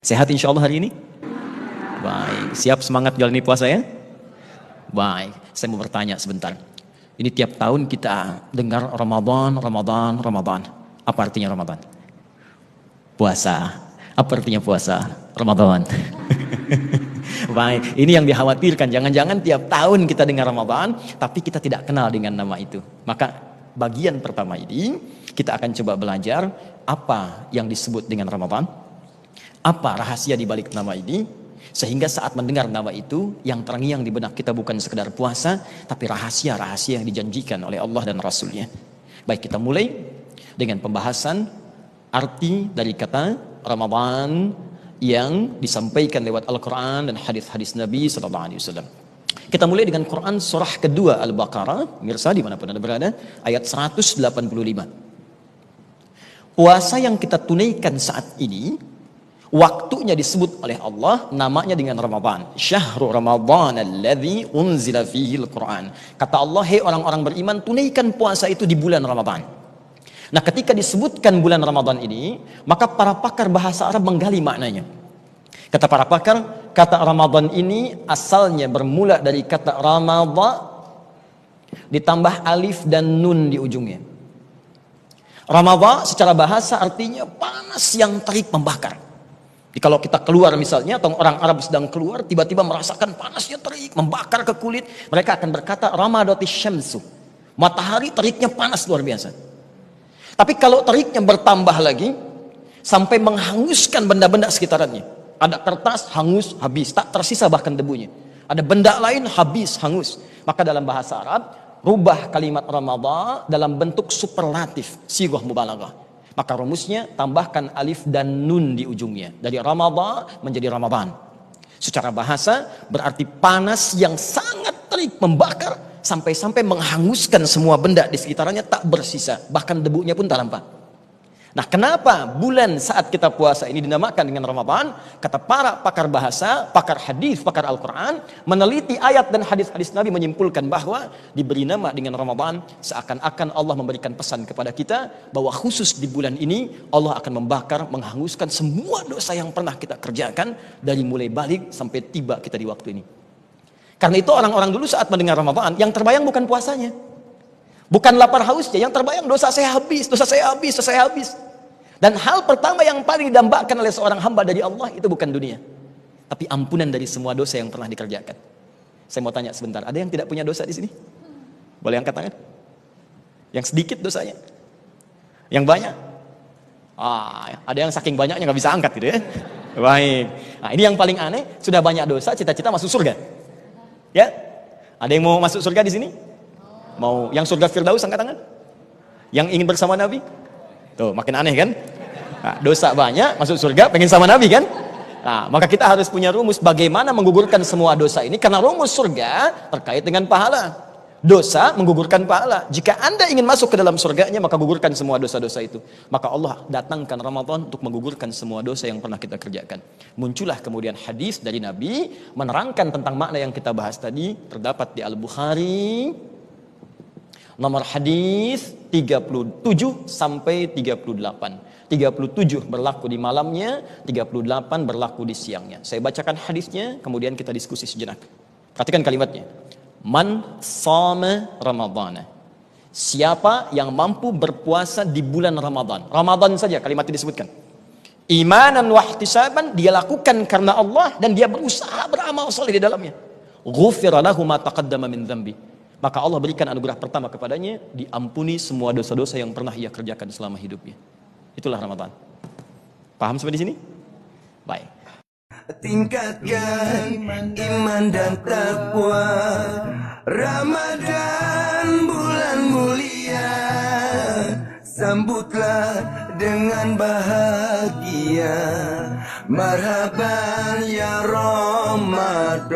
Sehat insya Allah hari ini? Baik, siap semangat jalani puasa ya? Baik, saya mau bertanya sebentar. Ini tiap tahun kita dengar Ramadan, Ramadan, Ramadan. Apa artinya Ramadan? Puasa. Apa artinya puasa? Ramadan. Baik, ini yang dikhawatirkan. Jangan-jangan tiap tahun kita dengar Ramadan, tapi kita tidak kenal dengan nama itu. Maka bagian pertama ini, kita akan coba belajar apa yang disebut dengan Ramadan. Apa rahasia di balik nama ini? Sehingga saat mendengar nama itu, yang terngiang di benak kita bukan sekedar puasa, tapi rahasia-rahasia yang dijanjikan oleh Allah dan Rasulnya. Baik, kita mulai dengan pembahasan arti dari kata Ramadan yang disampaikan lewat Al-Quran dan hadis-hadis Nabi SAW. Kita mulai dengan Quran surah kedua Al-Baqarah, mirsa dimanapun Anda berada, ayat 185. Puasa yang kita tunaikan saat ini, waktunya disebut oleh Allah, namanya dengan Ramadan. Syahrul Ramadan alladzi unzila fihi al-Quran. Kata Allah, hei orang-orang beriman, tunaikan puasa itu di bulan Ramadan. Nah, ketika disebutkan bulan Ramadan ini, maka para pakar bahasa Arab menggali maknanya. Kata para pakar, kata Ramadan ini asalnya bermula dari kata Ramadha ditambah alif dan nun di ujungnya. Ramadha secara bahasa artinya panas yang terik membakar. Jadi kalau kita keluar misalnya, atau orang Arab sedang keluar, tiba-tiba merasakan panasnya terik, membakar ke kulit, mereka akan berkata Ramadatis syamsu. Matahari teriknya panas luar biasa. Tapi kalau teriknya bertambah lagi, sampai menghanguskan benda-benda sekitarannya. Ada kertas, hangus, habis, tak tersisa bahkan debunya. Ada benda lain, habis, hangus. Maka dalam bahasa Arab, rubah kalimat Ramadhan dalam bentuk superlatif, sighah mubalaghah. Maka rumusnya tambahkan alif dan nun di ujungnya. Dari Ramadhan menjadi Ramadan. Secara bahasa berarti panas yang sangat terik membakar sampai-sampai menghanguskan semua benda di sekitarnya tak bersisa. Bahkan debunya pun tak nampak. Nah, kenapa bulan saat kita puasa ini dinamakan dengan Ramadan? Kata para pakar bahasa, pakar hadis, pakar Al-Quran, meneliti ayat dan hadis-hadis Nabi menyimpulkan bahwa diberi nama dengan Ramadan seakan-akan Allah memberikan pesan kepada kita bahwa khusus di bulan ini Allah akan membakar, menghanguskan semua dosa yang pernah kita kerjakan dari mulai balik sampai tiba kita di waktu ini. Karena itu orang-orang dulu saat mendengar Ramadan, yang terbayang bukan puasanya, bukan lapar hausnya, yang terbayang dosa saya habis, dosa saya habis, dosa saya habis. Dan hal pertama yang paling didambakan oleh seorang hamba dari Allah itu bukan dunia, tapi ampunan dari semua dosa yang pernah dikerjakan. Saya mau tanya sebentar, ada yang tidak punya dosa di sini? Boleh angkat tangan? Yang sedikit dosanya? Yang banyak? Ada yang saking banyaknya nggak bisa angkat gitu ya. Baik. Nah, ini yang paling aneh, sudah banyak dosa, cita-cita masuk surga. Ya? Ada yang mau masuk surga di sini? Mau yang surga Firdaus angkat tangan? Yang ingin bersama Nabi? Tuh, makin aneh kan? Nah, dosa banyak, masuk surga, pengen sama Nabi kan? Nah, maka kita harus punya rumus bagaimana menggugurkan semua dosa ini, karena rumus surga terkait dengan pahala. Dosa menggugurkan pahala. Jika Anda ingin masuk ke dalam surganya, maka gugurkan semua dosa-dosa itu. Maka Allah datangkan Ramadan untuk menggugurkan semua dosa yang pernah kita kerjakan. Muncullah kemudian hadis dari Nabi menerangkan tentang makna yang kita bahas tadi, terdapat di Al-Bukhari. Nomor hadis 37 sampai 38. 37 berlaku di malamnya, 38 berlaku di siangnya. Saya bacakan hadisnya, kemudian kita diskusi sejenak. Perhatikan kalimatnya. Man shoma Ramadhana. Siapa yang mampu berpuasa di bulan Ramadan. Ramadan saja kalimat itu disebutkan. Imanan wa ihtisaban, dia lakukan karena Allah dan dia berusaha beramal saleh di dalamnya. Ghufira lahu ma taqaddama min dzambi. Maka Allah berikan anugerah pertama kepadanya, diampuni semua dosa-dosa yang pernah ia kerjakan selama hidupnya. Itulah Ramadan. Paham sampai di sini? Baik. Tingkatkan iman dan takwa. Ramadan bulan mulia, sambutlah dengan bahagia. Marhaban ya Ramadan.